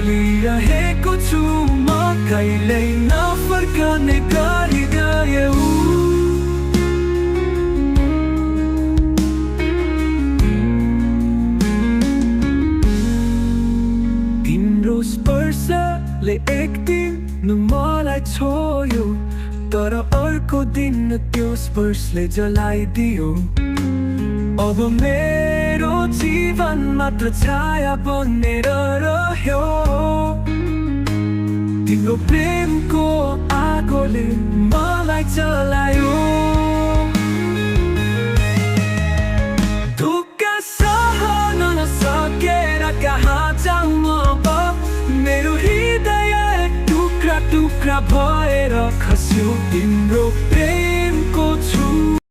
बोलिरहेको छु म कहिल्यै नफर्कने गरिगयौ। तिम्रो स्पर्शले एक दिन मलाई छोयो, तर अर्को दिन त्यो स्पर्शले जलाइदियो। अब मेरो जीवन मात्र छाया बनेर रह्यो। तिम्रो प्रेमको आगोले मलाई जलायो। दुःख सहन नसकेर कहाँ जाऊँ अब, मेरो हृदय टुक्रा टुक्रा भएर खस्यो। तिम्रो प्रेम